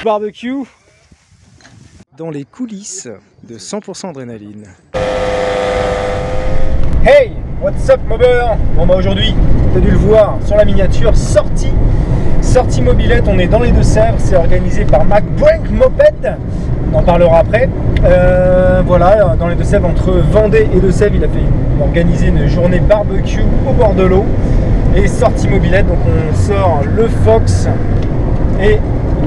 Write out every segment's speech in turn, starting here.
Barbecue dans les coulisses de 100% adrénaline. Hey, what's up mobbers? Bon bah aujourd'hui, tu as dû le voir sur la miniature, sortie mobilette, on est dans les Deux-Sèvres, c'est organisé par MacBrank Moped, on en parlera après. Voilà, dans les Deux-Sèvres, entre Vendée et Deux-Sèvres, il a organisé une journée barbecue au bord de l'eau et sortie mobilette, donc on sort le Fox et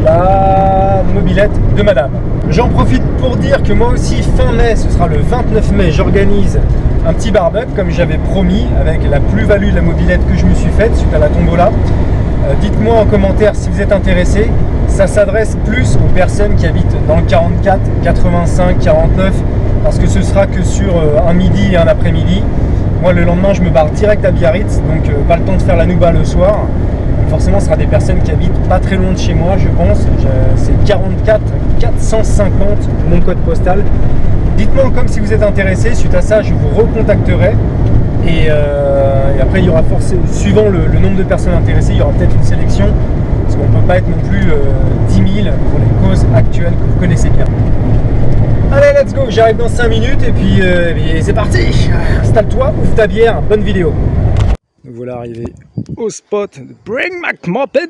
la mobilette de madame. J'en profite pour dire que moi aussi fin mai, ce sera le 29 mai, j'organise un petit barbecue comme j'avais promis avec la plus-value de la mobilette que je me suis faite suite à la tombola. Dites-moi en commentaire si vous êtes intéressés. Ça s'adresse plus aux personnes qui habitent dans le 44, 85, 49 parce que ce sera que sur un midi et un après-midi. Moi le lendemain je me barre direct à Biarritz, donc pas le temps de faire la nouba le soir. Forcément, ce sera des personnes qui habitent pas très loin de chez moi, je pense. C'est 44 450 mon code postal. Dites-moi comme si vous êtes intéressé. Suite à ça, je vous recontacterai. Et après, il y aura forcément, suivant le nombre de personnes intéressées, il y aura peut-être une sélection. Parce qu'on ne peut pas être non plus 10 000 pour les causes actuelles que vous connaissez bien. Allez, let's go. J'arrive dans 5 minutes et puis c'est parti. Installe-toi, ouvre ta bière, bonne vidéo. Nous voilà arrivés au spot de MacBrank Moped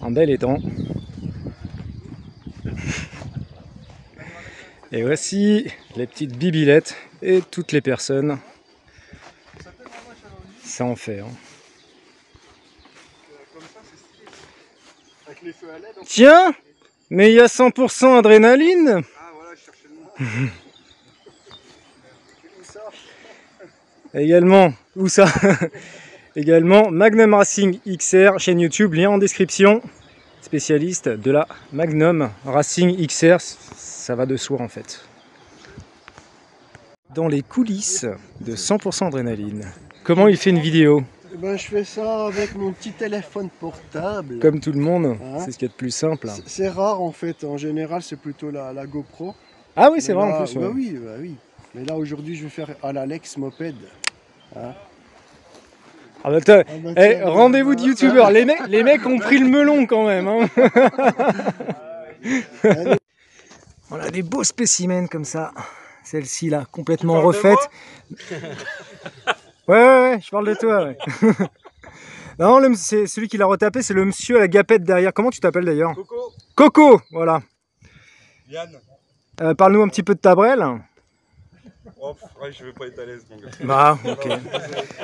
en bel étang. Et voici les petites bibilettes et toutes les personnes. Ça en fait. Hein. Tiens, mais il y a 100% adrénaline. Ah voilà, je cherchais le nom. Également, où ça? Également Magnum Racing XR, chaîne YouTube, lien en description. Spécialiste de la Magnum Racing XR, ça va de soi en fait. Dans les coulisses de 100% adrénaline. Comment il fait une vidéo? Eh ben, je fais ça avec mon petit téléphone portable. Comme tout le monde, hein? C'est ce qu'il y a de plus simple. C'est rare en fait, en général c'est plutôt la GoPro. Ah oui, c'est vrai là, en plus. bah ouais. oui, bah oui. Mais là aujourd'hui je vais faire à l'Alex Moped. Hein? Ah bah rendez-vous de youtubeurs, les mecs ont pris le melon quand même. Hein. On a des beaux spécimens comme ça. Celle-ci là, complètement refaite. Ouais, je parle de toi. Ouais. Non, c'est celui qui l'a retapé, c'est le monsieur à la gapette derrière. Comment tu t'appelles d'ailleurs? Coco. Coco, voilà. Yann. Parle-nous un petit peu de ta brelle. Oh, ouais, je vais pas être à l'aise, mon gars. Bah, ok.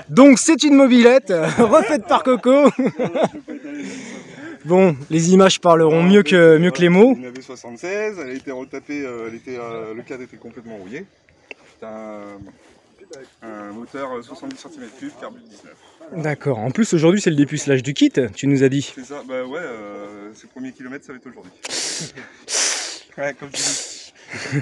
Donc, c'est une mobilette refaite par Coco. Bon, les images parleront mieux que les mots. Une AV76, elle a été retapée, le cadre était complètement rouillé. C'est un moteur 70 cm3, carbu 19. D'accord. En plus, aujourd'hui, c'est le dépucelage du kit, tu nous as dit. C'est ça, bah ouais, ses premiers kilomètres, ça va être aujourd'hui. Ouais, comme tu dis.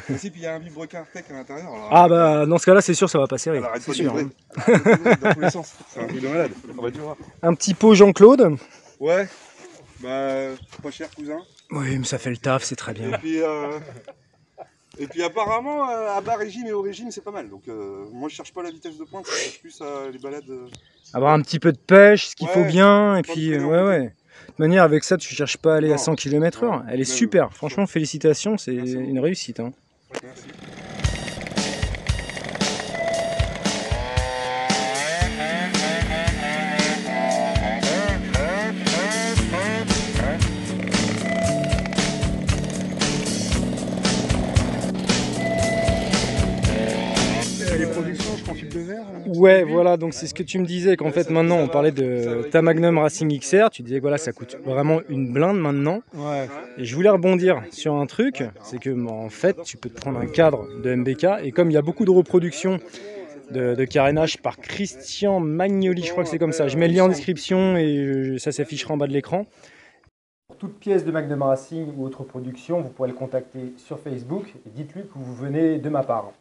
Et puis il y a un vibrocartec à l'intérieur. Ah bah dans ce cas là c'est sûr ça va pas serrer. C'est sûr. Dans tous les sens. C'est un truc de malade. Un petit pot Jean-Claude. Ouais. Bah pas cher cousin. Oui mais ça fait le taf, c'est très bien. Et puis apparemment à bas régime et au régime c'est pas mal. Donc moi je cherche pas la vitesse de pointe, je cherche plus les balades. Avoir un petit peu de pêche, ce qu'il faut bien. Et puis ouais. De toute manière, avec ça, tu cherches pas à aller à 100 km/h. Elle est super. Franchement, félicitations, c'est une réussite. Hein. Merci. Les productions, je prends fil de verre. Ouais, voilà, donc c'est ce que tu me disais, qu'en fait maintenant on parlait de ta Magnum Racing XR, tu disais que voilà, ça coûte vraiment une blinde maintenant. Ouais. Et je voulais rebondir sur un truc, c'est que en fait tu peux te prendre un cadre de MBK, et comme il y a beaucoup de reproductions de carénage par Christian Magnoli, je crois que c'est comme ça, je mets le lien en description et ça s'affichera en bas de l'écran. Pour toute pièce de Magnum Racing ou autre production, vous pourrez le contacter sur Facebook et dites-lui que vous venez de ma part.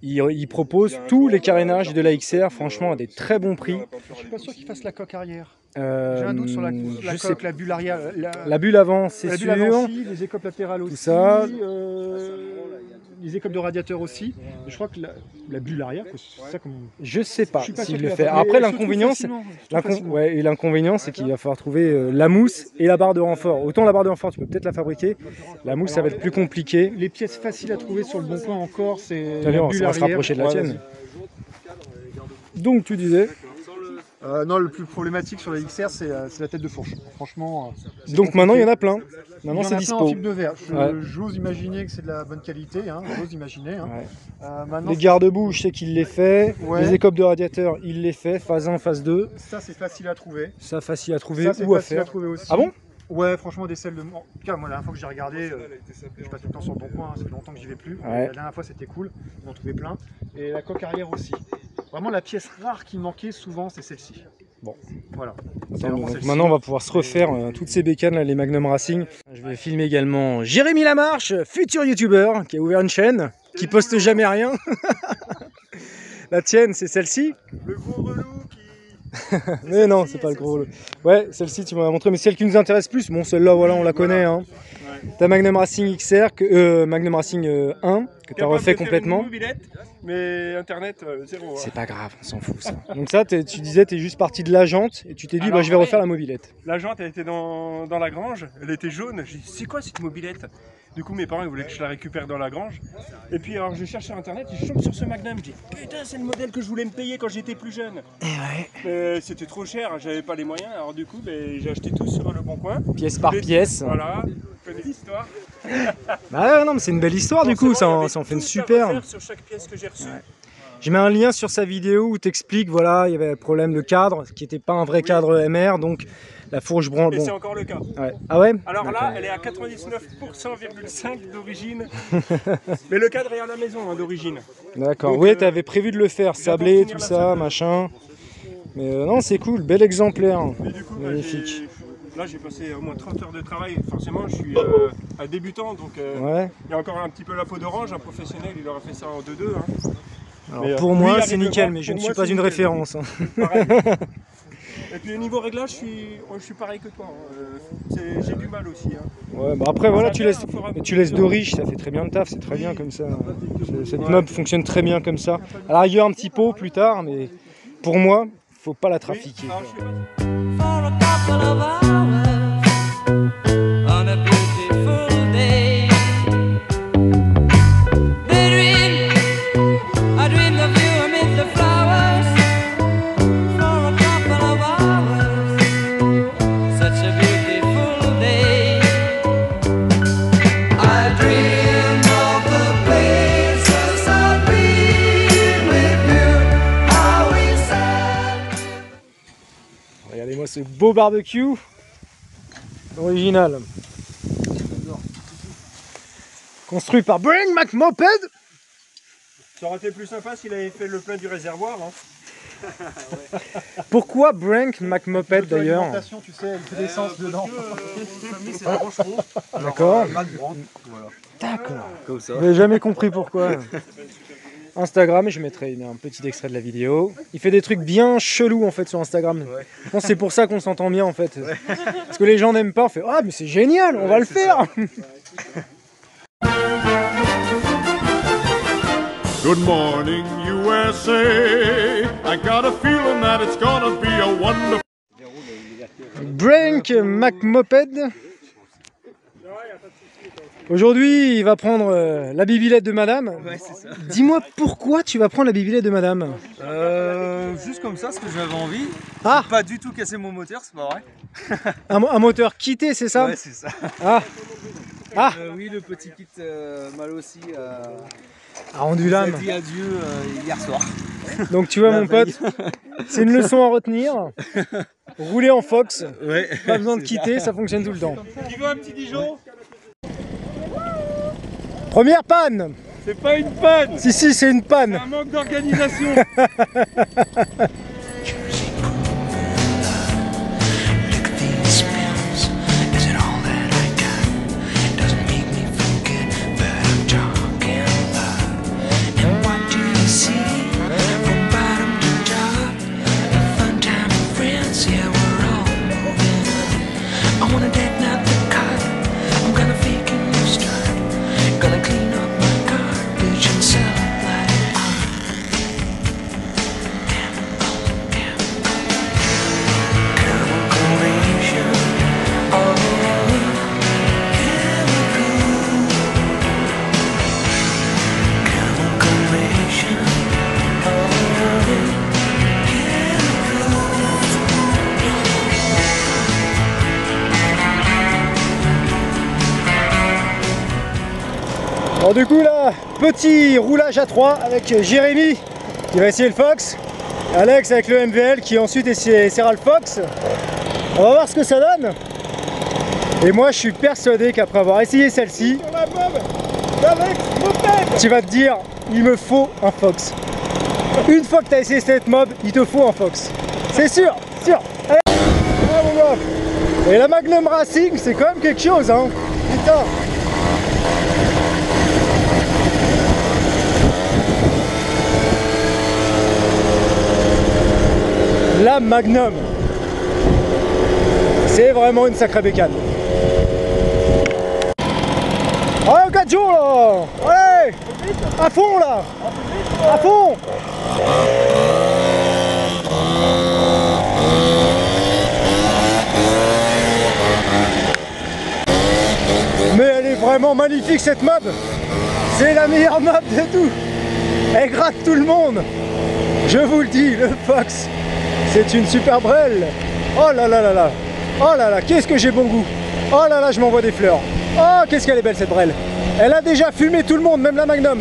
Il propose tous les carénages de la XR, franchement, à des très bons prix. Je suis pas sûr qu'il fasse la coque arrière. J'ai un doute sur la coque, la bulle arrière. La bulle avant, c'est sûr. La bulle avant, si, les écopes latérales aussi. Tout ça. les écopes de radiateur aussi. Je crois que la bulle arrière, c'est ça comme... Je sais pas Je suis pas sûr s'il qu'il le va fait. faire. Après, Mais elle se trouve facilement. l'inconvénient, c'est qu'il va falloir trouver la mousse et la barre de renfort. Autant la barre de renfort, tu peux peut-être la fabriquer. La mousse, ça va être plus compliqué. Les pièces faciles à trouver sur le bon coin encore, c'est T'as vu, la on bulle va se arrière. rapprocher de la Ouais, tienne. Donc, tu disais. Non, le plus problématique sur la XR, c'est la tête de fourche. Franchement. Donc maintenant, il y en a plein. Maintenant, c'est Il y en a plein en dispo. fibre de verre. Ouais. J'ose imaginer que c'est de la bonne qualité. Hein. J'ose imaginer. Hein. Ouais. Maintenant, Les garde-boue, je sais qu'il les fait. Ouais. Les écopes de radiateur, il les fait. Phase 1, phase 2. ça, c'est facile à trouver. Ça, facile à trouver Ça, c'est ou à facile à faire. trouver aussi. Ah bon? Ouais, franchement, des selles de... En tout cas, moi, la dernière fois que j'ai regardé, je passe tout le temps sur le bon coin, hein, ça fait longtemps que j'y vais plus. Ouais. La dernière fois, c'était cool, on en trouvait plein. Et la coque arrière aussi. Vraiment, la pièce rare qui manquait souvent, c'est celle-ci. Bon. Voilà. Attends, donc maintenant, on va pouvoir se refaire toutes ces bécanes, là, les Magnum Racing. Je vais filmer également Jérémy Lamarche, futur youtubeur, qui a ouvert une chaîne, qui poste jamais rien. La tienne, c'est celle-ci? Le gros relou qui... Mais non, c'est pas le gros. Ouais, celle-ci, tu m'as montré, mais celle qui nous intéresse plus, bon, celle-là, voilà, on la connaît. Hein. Ouais. Ta Magnum Racing XR, Magnum Racing 1, que tu as refait complètement. Mais internet, zéro. C'est pas grave, on s'en fout ça. Donc ça, tu disais, tu es juste parti de la jante et tu t'es dit, Alors, bah, je vais refaire la mobilette. La jante, elle était dans la grange, elle était jaune. J'ai dit, c'est quoi cette mobilette? Du coup, mes parents ils voulaient que je la récupère dans la grange. Et puis, alors, je cherche sur internet et je tombe sur ce Magnum. Je dis, putain, c'est le modèle que je voulais me payer quand j'étais plus jeune. Mais c'était trop cher, j'avais pas les moyens. Alors, du coup, j'ai acheté tout sur le bon coin. Pièce par pièce. Voilà, je connais l'histoire. Bah ouais, non, mais c'est une belle histoire du coup, ça en fait une super. Sur chaque pièce que j'ai reçue. Ouais. Je mets un lien sur sa vidéo où tu expliques, voilà, il y avait le problème de cadre, qui n'était pas un vrai cadre MR, donc la fourche branle. Et Bon. c'est encore le cas. Ouais. Ah ouais? Alors là, elle est à 99,5% d'origine. Mais le cadre est à la maison hein, d'origine. D'accord. Donc, Oui, tu avais prévu de le faire, sablé, finir tout la ça, salle. machin. Mais non, c'est cool, bel exemplaire. Et du coup, bah, Magnifique. là, j'ai passé au moins 30 heures de travail. Forcément, je suis un débutant, donc Ouais. il y a encore un petit peu la peau d'orange. Un professionnel, il aurait fait ça en 2-2. Hein. Alors, Mais, pour lui, moi, arrive c'est le nickel, voir. mais je Pour ne moi, suis pas c'est une nickel. référence. Hein. Pareil. Et puis, au niveau réglage, je suis pareil que toi. Hein. J'ai du mal aussi. Hein. Ouais, bah après, voilà, tu laisses, Ça vient, tu laisses de riche, ça fait très bien le taf, c'est très bien comme ça. Cette meuble fonctionne très bien comme ça. À la rigueur, un petit pot plus tard, mais pour moi, faut pas la trafiquer. Alors, je sais pas. For a couple of hours on a beautiful day. I dreamed of you amid the flowers. For a couple of hours, such a beautiful day. I dreamed of the places I've been with you. How we sat. Regardez-moi ce beau barbecue original. Construit par Bring Mac Moped. Ça aurait été plus sympa s'il avait fait le plein du réservoir. Hein. Pourquoi Brank McMoped d'ailleurs? L'alimentation, tu sais, elle fait l'essence dedans. C'est un gros chevaux. D'accord. Voilà. D'accord. Comme ça. Je n'ai jamais compris pourquoi. Instagram, je mettrai un petit extrait de la vidéo. Il fait des trucs bien chelous en fait sur Instagram. Ouais. Je pense que c'est pour ça qu'on s'entend bien en fait. Parce que les gens n'aiment pas, on fait ah mais c'est génial, on va le faire. Good morning, USA. I got a feeling that it's gonna be a wonderful. Brank McMoped. Aujourd'hui, il va prendre la bibilette de madame. Ouais, c'est ça. Dis-moi pourquoi tu vas prendre la bibilette de madame? Juste comme ça, parce que j'avais envie. Ah, Pas du tout casser mon moteur, c'est pas vrai. un moteur quitté, c'est ça? Ouais, c'est ça. Ah, ah, Oui, le petit kit mal aussi. a rendu On a l'âme. dit adieu hier soir. Donc tu vois La mon pote, c'est une leçon à retenir. Rouler en Fox, Ouais. pas besoin de quitter, ça fonctionne tout le temps. Tu veux un petit Dijon? Première panne. C'est pas une panne, Si, si, c'est une c'est panne. un manque d'organisation. Gonna clean up my car Alors du coup là, petit roulage à 3 avec Jérémy qui va essayer le Fox, Alex avec le MVL qui ensuite essaiera le Fox. On va voir ce que ça donne. Et moi je suis persuadé qu'après avoir essayé celle-ci, tu vas te dire, il me faut un Fox. Une fois que tu as essayé cette mob, il te faut un Fox. C'est sûr, sûr. Allez. Ah, mon gars. Et la Magnum Racing, c'est quand même quelque chose, hein. Putain. La Magnum. C'est vraiment une sacrée bécane. Allez, 4 jours là. Allez, à fond là. À fond. Mais elle est vraiment magnifique cette mob. C'est la meilleure mob de tout. Elle gratte tout le monde. Je vous le dis, le Fox, c'est une super brelle. Oh là là là là. Oh là là, qu'est-ce que j'ai bon goût. Oh là là, je m'envoie des fleurs. Oh, qu'est-ce qu'elle est belle cette brelle. Elle a déjà fumé tout le monde, même la Magnum.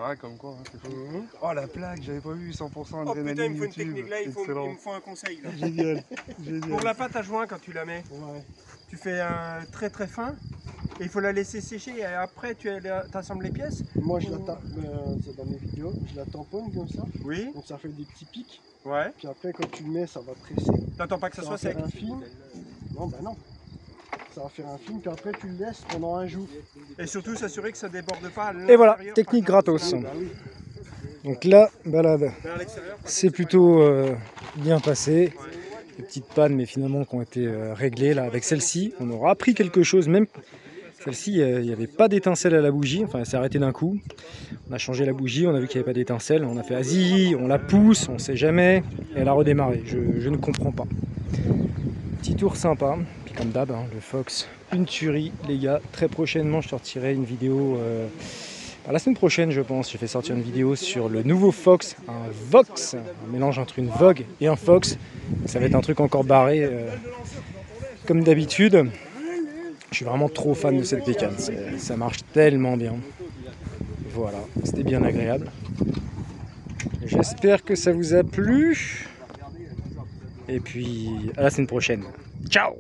Ah, comme quoi, hein, c'est fou. Oh la plaque, j'avais pas vu 100% Oh adrénaline. putain, il me faut une YouTube. technique là, il Excellent. me faut un conseil là. Génial. Génial. Pour la pâte à joint, quand tu la mets, Ouais. tu fais un très très fin et il faut la laisser sécher et après tu assembles les pièces. Moi, je la c'est dans mes vidéos, je la tamponne comme ça. Oui, Donc ça fait des petits pics. ouais. Puis après, quand tu le mets, ça va presser. T'attends pas que ça Ça soit va faire sec. un film. Non, bah non. Ça va faire un film, puis après, tu le laisses pendant un jour. Et surtout s'assurer que ça déborde pas à Et voilà, l'intérieur, technique pas que ça gratos. soit Bah oui. Donc la balade à l'extérieur, pas que c'est ça plutôt bien passé. Des petites pannes mais finalement qui ont été réglées là avec celle-ci. On aura appris quelque chose, même celle-ci il n'y avait pas d'étincelle à la bougie, enfin elle s'est arrêtée d'un coup. On a changé la bougie, on a vu qu'il n'y avait pas d'étincelle, on a fait vas-y, on la pousse, on sait jamais, et elle a redémarré, je ne comprends pas. Petit tour sympa, puis comme d'hab, hein, le Fox, une tuerie les gars. Très prochainement je sortirai une vidéo, la semaine prochaine je pense, j'ai fait sortir une vidéo sur le nouveau Fox, un Vox, un mélange entre une Vogue et un Fox. Ça va être un truc encore barré, comme d'habitude. Je suis vraiment trop fan de cette bécane, ça marche tellement bien. Voilà, c'était bien agréable. J'espère que ça vous a plu. Et puis à la semaine prochaine. Ciao!